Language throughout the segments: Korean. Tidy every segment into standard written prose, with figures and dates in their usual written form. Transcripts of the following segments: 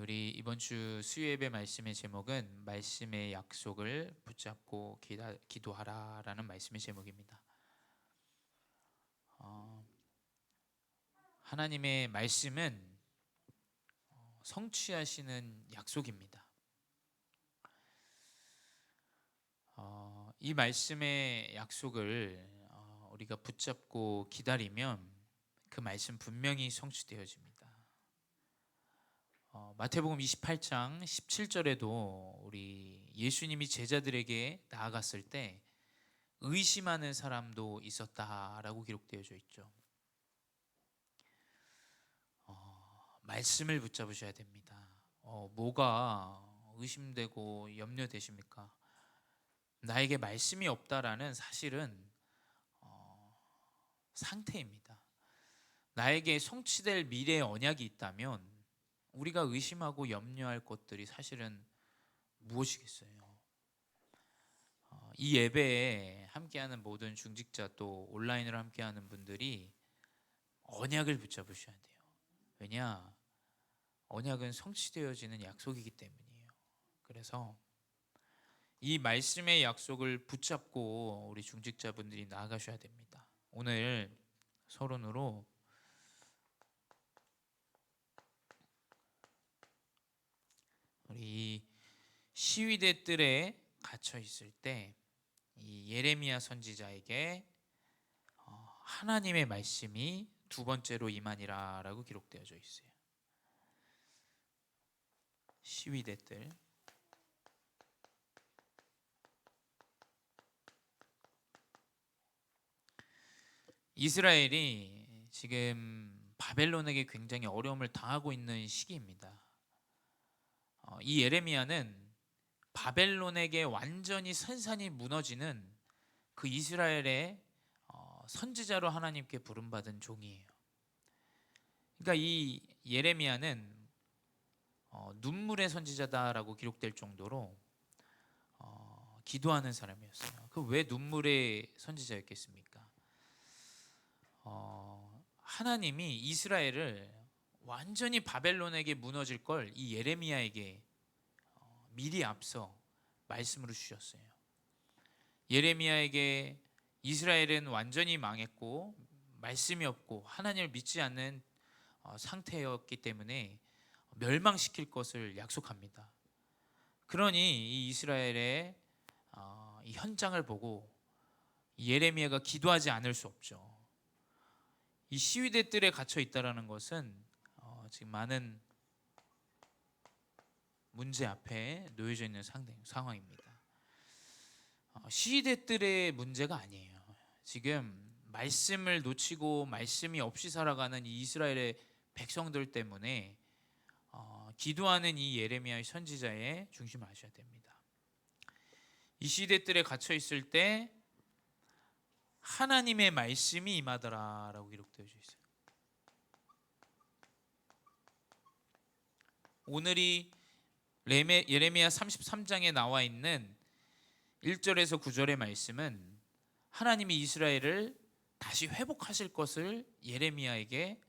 우리 이번 주 수요예배 말씀의 제목은 말씀의 약속을 붙잡고 기도하라라는 말씀의 제목입니다. 어, 하나님의 말씀은 성취하시는 약속입니다. 이 말씀의 약속을 우리가 붙잡고 기다리면 그 말씀 분명히 성취되어집니다. 마태복음 28장 17절에도 우리 예수님이 제자들에게 나아갔을 때 의심하는 사람도 있었다라고 기록되어져 있죠. 말씀을 붙잡으셔야 됩니다. 뭐가 의심되고 염려되십니까? 나에게 말씀이 없다라는 사실은 상태입니다. 나에게 성취될 미래의 언약이 있다면 우리가 의심하고 염려할 것들이 사실은 무엇이겠어요? 이 예배에 함께하는 모든 중직자 또 온라인으로 함께하는 분들이 언약을 붙잡으셔야 돼요. 왜냐? 언약은 성취되어지는 약속이기 때문이에요. 그래서 이 말씀의 약속을 붙잡고 우리 중직자분들이 나아가셔야 됩니다. 오늘 서론으로 우리 시위대 뜰에 갇혀 있을 때 이 예레미야 선지자에게 하나님의 말씀이 두 번째로 임하니라라고 기록되어져 있어요. 시위대 뜰. 이스라엘이 지금 바벨론에게 굉장히 어려움을 당하고 있는 시기입니다. 이 예레미야는 바벨론에게 완전히 산산이 무너지는 그 이스라엘의 선지자로 하나님께 부름받은 종이에요. 그러니까 이 예레미야는 눈물의 선지자다라고 기록될 정도로 기도하는 사람이었어요. 그 왜 눈물의 선지자였겠습니까? 하나님이 이스라엘을 완전히 바벨론에게 무너질 걸 이 예레미야에게 미리 앞서 말씀으로 주셨어요. 예레미야에게 이스라엘은 완전히 망했고 말씀이 없고 하나님을 믿지 않는 상태였기 때문에 멸망시킬 것을 약속합니다. 그러니 이 이스라엘의 이 현장을 보고 예레미야가 기도하지 않을 수 없죠. 이 시위대 뜰에 갇혀 있다라는 것은 지금 많은 문제 앞에 놓여져 있는 상황입니다. 시위대 뜰의 문제가 아니에요. 지금 말씀을 놓치고 말씀이 없이 살아가는 이 이스라엘의 백성들 때문에 기도하는 이 예레미야의 선지자의 중심을 아셔야 됩니다. 이 시대 뜰에 갇혀 있을 때 하나님의 말씀이 임하더라라고 기록되어져 있어요. 오늘이 예레미야 33장에 나와 있는 1절에서 9절의 말씀은 하나님이 이스라엘을 다시 회복하실 것을 예레미야에게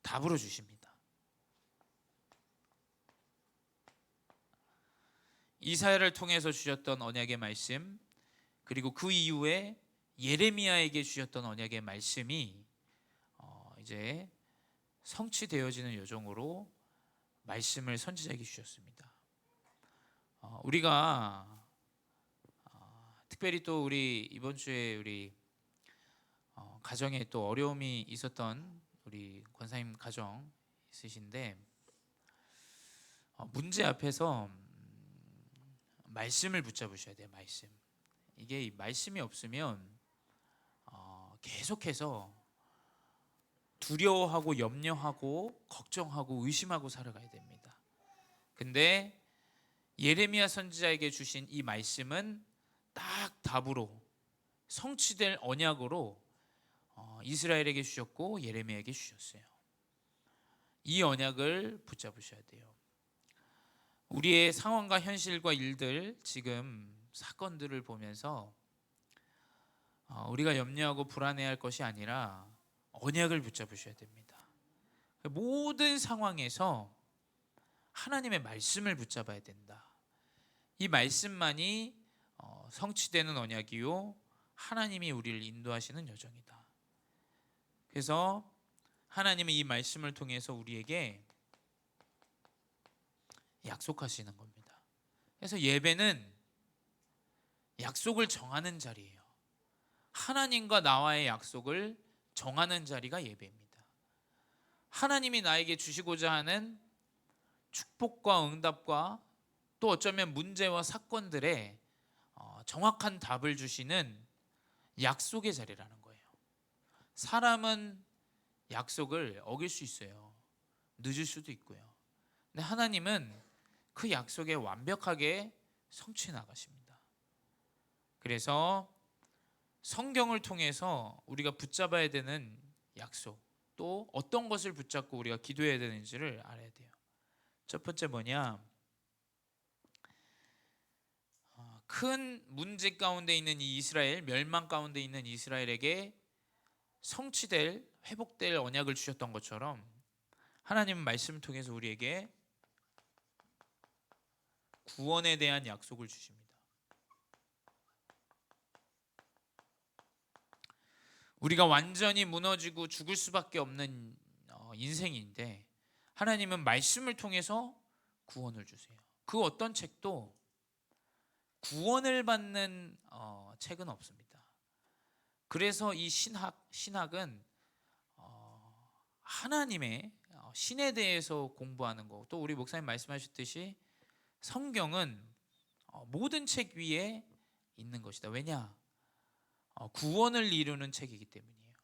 답으로 주십니다. 이사야를 통해서 주셨던 언약의 말씀, 그리고 그 이후에 예레미야에게 주셨던 언약의 말씀이 이제 성취되어지는 여정으로 말씀을 선지자에게 주셨습니다. 우리가 특별히 또 우리 이번 주에 우리 가정에 또 어려움이 있었던 우리 권사님 가정 있으신데 문제 앞에서 말씀을 붙잡으셔야 돼요. 말씀. 이게 말씀이 없으면 계속해서 두려워하고 염려하고 걱정하고 의심하고 살아가야 됩니다. 근데 예레미야 선지자에게 주신 이 말씀은 딱 답으로 성취될 언약으로 이스라엘에게 주셨고 예레미야에게 주셨어요. 이 언약을 붙잡으셔야 돼요. 우리의 상황과 현실과 일들, 지금 사건들을 보면서 우리가 염려하고 불안해할 것이 아니라 언약을 붙잡으셔야 됩니다. 모든 상황에서 하나님의 말씀을 붙잡아야 된다. 이 말씀만이 성취되는 언약이요 하나님이 우리를 인도하시는 여정이다. 그래서 하나님은 이 말씀을 통해서 우리에게 약속하시는 겁니다. 그래서 예배는 약속을 정하는 자리예요. 하나님과 나와의 약속을 정하는 자리가 예배입니다. 하나님이 나에게 주시고자 하는 축복과 응답과 또 어쩌면 문제와 사건들에 정확한 답을 주시는 약속의 자리라는 거예요. 사람은 약속을 어길 수 있어요. 늦을 수도 있고요. 근데 하나님은 그 약속에 완벽하게 성취해 나가십니다. 그래서 성경을 통해서 우리가 붙잡아야 되는 약속, 또 어떤 것을 붙잡고 우리가 기도해야 되는지를 알아야 돼요. 첫 번째 뭐냐? 큰 문제 가운데 있는 이 이스라엘, 멸망 가운데 있는 이스라엘에게 성취될, 회복될 언약을 주셨던 것처럼 하나님은 말씀을 통해서 우리에게 구원에 대한 약속을 주십니다. 우리가 완전히 무너지고 죽을 수밖에 없는 인생인데 하나님은 말씀을 통해서 구원을 주세요. 그 어떤 책도 구원을 받는 책은 없습니다. 그래서 이 신학은 하나님의 신에 대해서 공부하는 거, 또 우리 목사님 말씀하셨듯이 성경은 모든 책 위에 있는 것이다. 왜냐? 구원을 이루는 책이기 때문이에요.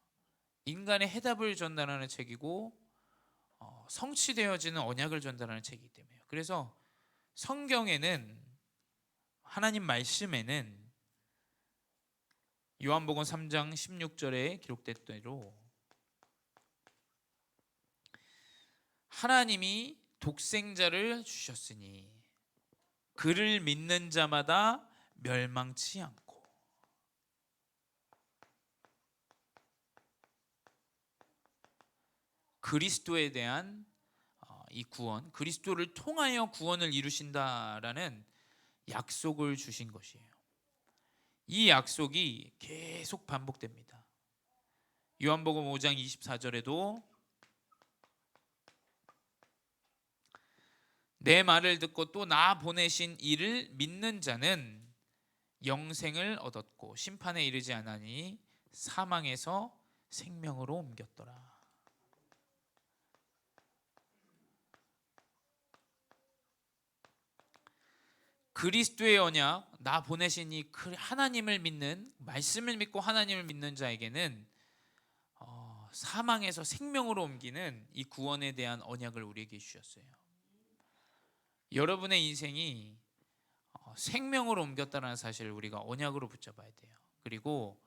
인간의 해답을 전달하는 책이고 성취되어지는 언약을 전달하는 책이기 때문이에요. 그래서 성경에는, 하나님 말씀에는 요한복음 3장 16절에 기록된 대로 하나님이 독생자를 주셨으니 그를 믿는 자마다 멸망치 않고 그리스도에 대한 이 구원, 그리스도를 통하여 구원을 이루신다라는 약속을 주신 것이에요. 이 약속이 계속 반복됩니다. 요한복음 5장 24절에도 내 말을 듣고 또 나 보내신 이를 믿는 자는 영생을 얻었고 심판에 이르지 않으니 사망에서 생명으로 옮겼더라. 그리스도의 언약, 나 보내신 이 하나님을 믿는, 말씀을 믿고 하나님을 믿는 자에게는 사망에서 생명으로 옮기는 이 구원에 대한 언약을 우리에게 주셨어요. 여러분의 인생이 생명으로 옮겼다는 사실을 우리가 언약으로 붙잡아야 돼요. 그리고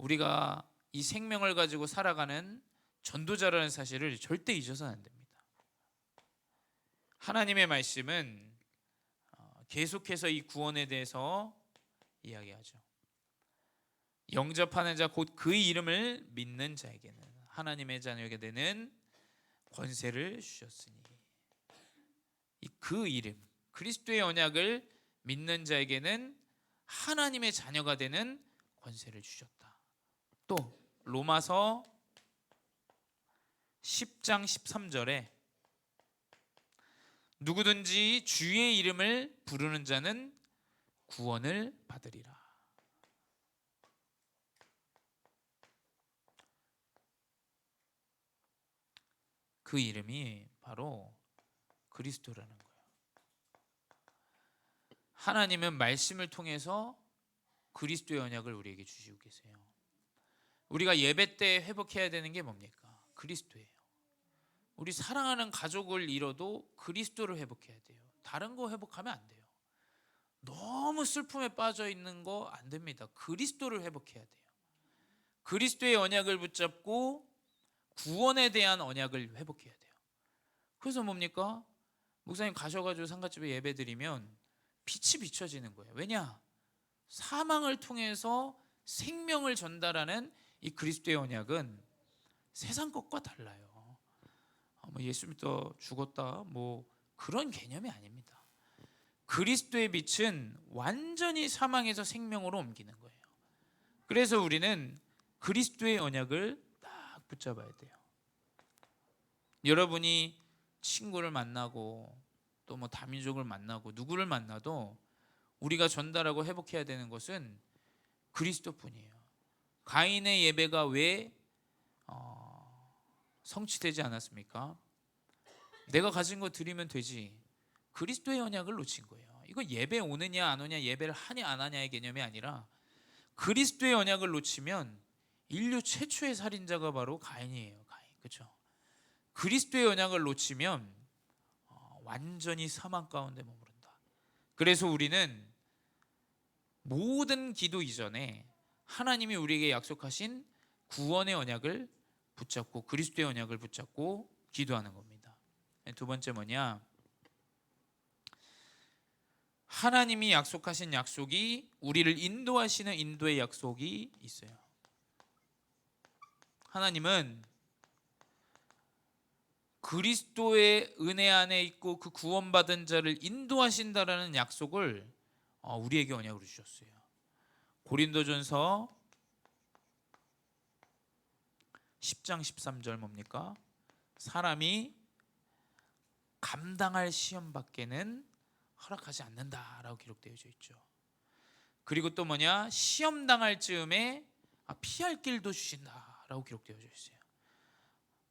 우리가 이 생명을 가지고 살아가는 전도자라는 사실을 절대 잊어서는 안 됩니다. 하나님의 말씀은 계속해서 이 구원에 대해서 이야기하죠. 영접하는 자 곧 그 이름을 믿는 자에게는 하나님의 자녀에게 되는 권세를 주셨으니, 그 이름, 그리스도의 언약을 믿는 자에게는 하나님의 자녀가 되는 권세를 주셨다. 또 로마서 10장 13절에 누구든지 주의 이름을 부르는 자는 구원을 받으리라. 그 이름이 바로 그리스도라는 거예요. 하나님은 말씀을 통해서 그리스도의 언약을 우리에게 주시고 계세요. 우리가 예배 때 회복해야 되는 게 뭡니까? 그리스도예요. 우리 사랑하는 가족을 잃어도 그리스도를 회복해야 돼요. 다른 거 회복하면 안 돼요. 너무 슬픔에 빠져 있는 거 안 됩니다. 그리스도를 회복해야 돼요. 그리스도의 언약을 붙잡고 구원에 대한 언약을 회복해야 돼요. 그래서 뭡니까? 목사님 가셔가지고 상가집에 예배 드리면 빛이 비춰지는 거예요. 왜냐? 사망을 통해서 생명을 전달하는 이 그리스도의 언약은 세상 것과 달라요. 뭐 예수 믿어 죽었다, 뭐 그런 개념이 아닙니다. 그리스도의 빛은 완전히 사망에서 생명으로 옮기는 거예요. 그래서 우리는 그리스도의 언약을 딱 붙잡아야 돼요. 여러분이 친구를 만나고 또 뭐 다민족을 만나고 누구를 만나도 우리가 전달하고 회복해야 되는 것은 그리스도뿐이에요. 가인의 예배가 왜 성취되지 않았습니까? 내가 가진 거 드리면 되지. 그리스도의 언약을 놓친 거예요. 이거 예배 오느냐 안 오냐, 예배를 하냐 안 하냐의 개념이 아니라 그리스도의 언약을 놓치면 인류 최초의 살인자가 바로 가인이에요. 가인, 그렇죠? 그리스도의 언약을 놓치면 완전히 사망 가운데 머무른다. 그래서 우리는 모든 기도 이전에 하나님이 우리에게 약속하신 구원의 언약을 붙잡고 그리스도의 언약을 붙잡고 기도하는 겁니다. 두 번째 뭐냐? 하나님이 약속하신 약속이 우리를 인도하시는 인도의 약속이 있어요. 하나님은 그리스도의 은혜 안에 있고 그 구원받은 자를 인도하신다라는 약속을 우리에게 언약으로 주셨어요. 고린도전서 10장 13절 뭡니까? 사람이 감당할 시험 밖에는 허락하지 않는다라고 기록되어 있죠. 그리고 또 뭐냐? 시험 당할 즈음에 피할 길도 주신다라고 기록되어 있어요.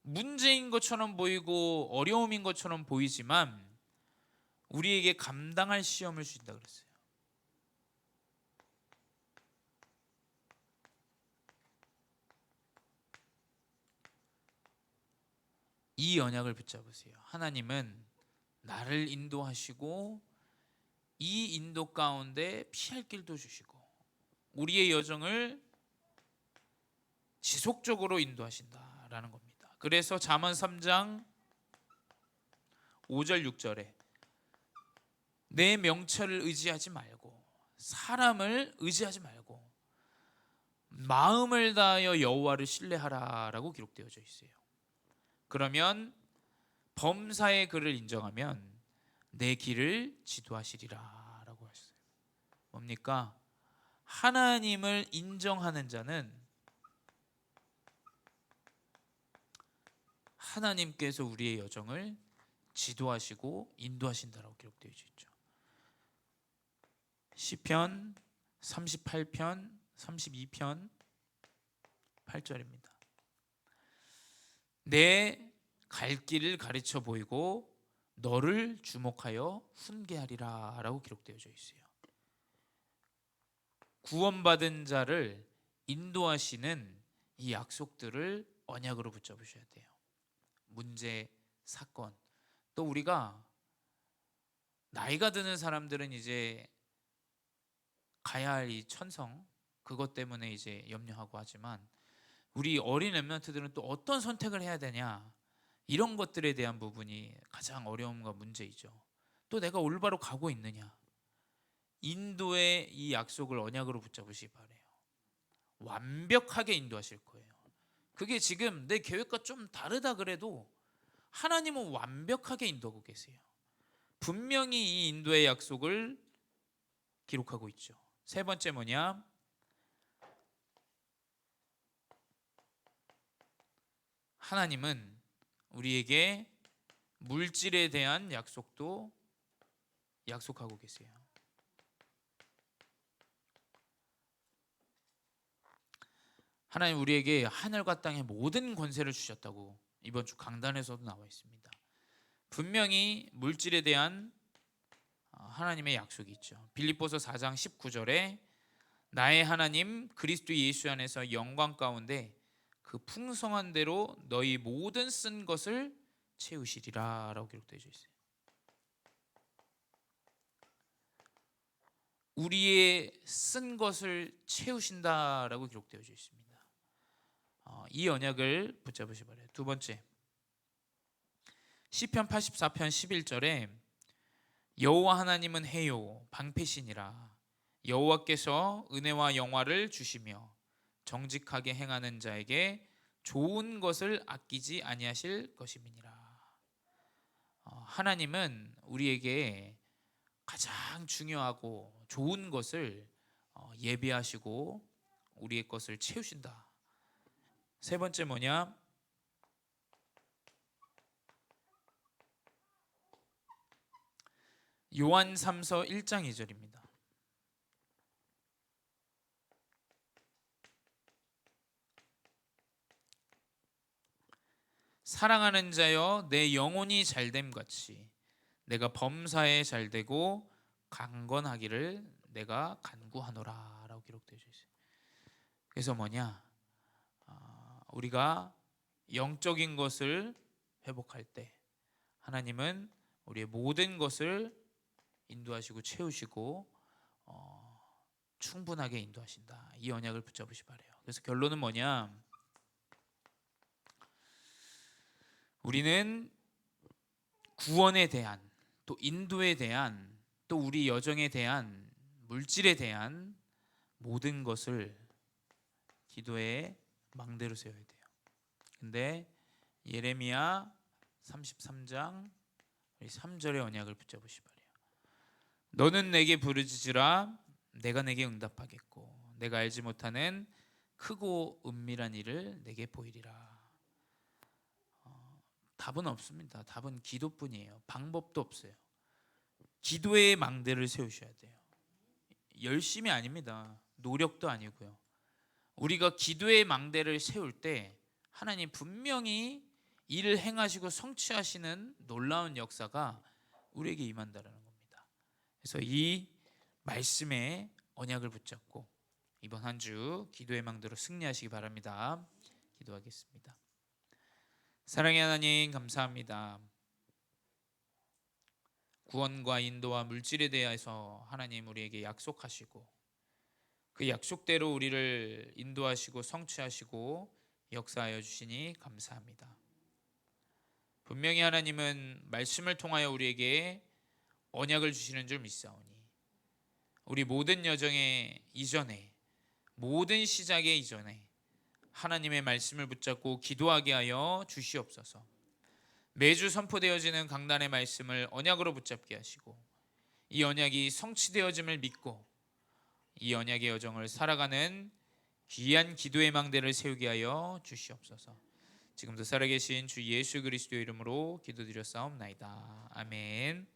문제인 것처럼 보이고 어려움인 것처럼 보이지만 우리에게 감당할 시험을 주신다 그랬어요. 이 언약을 붙잡으세요. 하나님은 나를 인도하시고 이 인도 가운데 피할 길도 주시고 우리의 여정을 지속적으로 인도하신다라는 겁니다. 그래서 잠언 3장 5절 6절에 내 명철을 의지하지 말고 사람을 의지하지 말고 마음을 다하여 여호와를 신뢰하라라고 기록되어 있어요. 그러면 범사의 그를 인정하면 내 길을 지도하시리라라고 하셨어요. 뭡니까? 하나님을 인정하는 자는 하나님께서 우리의 여정을 지도하시고 인도하신다라고 기록되어 있죠. 시편 38편 32편 8절입니다. 내 갈 길을 가르쳐 보이고 너를 주목하여 훈계하리라 라고 기록되어 있어요. 구원받은 자를 인도하시는 이 약속들을 언약으로 붙잡으셔야 돼요. 문제, 사건, 또 우리가 나이가 드는 사람들은 이제 가야 할 이 천성 그것 때문에 이제 염려하고 하지만 우리 어린 렘넌트들은 또 어떤 선택을 해야 되냐 이런 것들에 대한 부분이 가장 어려움과 문제이죠. 또 내가 올바로 가고 있느냐, 인도의 이 약속을 언약으로 붙잡으시기 바래요. 완벽하게 인도하실 거예요. 그게 지금 내 계획과 좀 다르다 그래도 하나님은 완벽하게 인도하고 계세요. 분명히 이 인도의 약속을 기록하고 있죠. 세 번째 뭐냐? 하나님은 우리에게 물질에 대한 약속도 약속하고 계세요. 하나님 우리에게 하늘과 땅의 모든 권세를 주셨다고 이번 주 강단에서도 나와 있습니다. 분명히 물질에 대한 하나님의 약속이 있죠. 빌립보서 4장 19절에 나의 하나님 그리스도 예수 안에서 영광 가운데 그 풍성한 대로 너희 모든 쓴 것을 채우시리라 라고 기록되어 있어요. 우리의 쓴 것을 채우신다라고 기록되어 있습니다. 이 언약을 붙잡으시 바래요. 두 번째, 시편 84편 11절에 여호와 하나님은 해요 방패시니라 여호와께서 은혜와 영화를 주시며 정직하게 행하는 자에게 좋은 것을 아끼지 아니하실 것임이니라. 하나님은 우리에게 가장 중요하고 좋은 것을 예비하시고 우리의 것을 채우신다. 세 번째 뭐냐? 요한 3서 1장 2절입니다. 사랑하는 자여 내 영혼이 잘됨 같이 내가 범사에 잘되고 강건하기를 내가 간구하노라 라고 기록되어 있어요. 그래서 뭐냐? 우리가 영적인 것을 회복할 때 하나님은 우리의 모든 것을 인도하시고 채우시고 충분하게 인도하신다. 이 언약을 붙잡으시 바래요. 그래서 결론은 뭐냐? 우리는 구원에 대한 또 인도에 대한 또 우리 여정에 대한 물질에 대한 모든 것을 기도의 망대로 세워야 돼요. 근데 예레미야 33장 3절의 언약을 붙잡으시 바래요. 너는 내게 부르짖으라 내가 내게 응답하겠고 내가 알지 못하는 크고 은밀한 일을 내게 보이리라. 답은 없습니다. 답은 기도뿐이에요. 방법도 없어요. 기도의 망대를 세우셔야 돼요. 열심이 아닙니다. 노력도 아니고요. 우리가 기도의 망대를 세울 때 하나님 분명히 일을 행하시고 성취하시는 놀라운 역사가 우리에게 임한다는 겁니다. 그래서 이 말씀의 언약을 붙잡고 이번 한 주 기도의 망대로 승리하시기 바랍니다. 기도하겠습니다. 사랑의 하나님 감사합니다. 구원과 인도와 물질에 대해서 하나님 우리에게 약속하시고 그 약속대로 우리를 인도하시고 성취하시고 역사하여 주시니 감사합니다. 분명히 하나님은 말씀을 통하여 우리에게 언약을 주시는 줄 믿사오니 우리 모든 여정의 이전에 모든 시작의 이전에 하나님의 말씀을 붙잡고 기도하게 하여 주시옵소서. 매주 선포되어지는 강단의 말씀을 언약으로 붙잡게 하시고 이 언약이 성취되어짐을 믿고 이 언약의 여정을 살아가는 귀한 기도의 망대를 세우게 하여 주시옵소서. 지금도 살아계신 주 예수 그리스도의 이름으로 기도드렸사옵나이다. 아멘.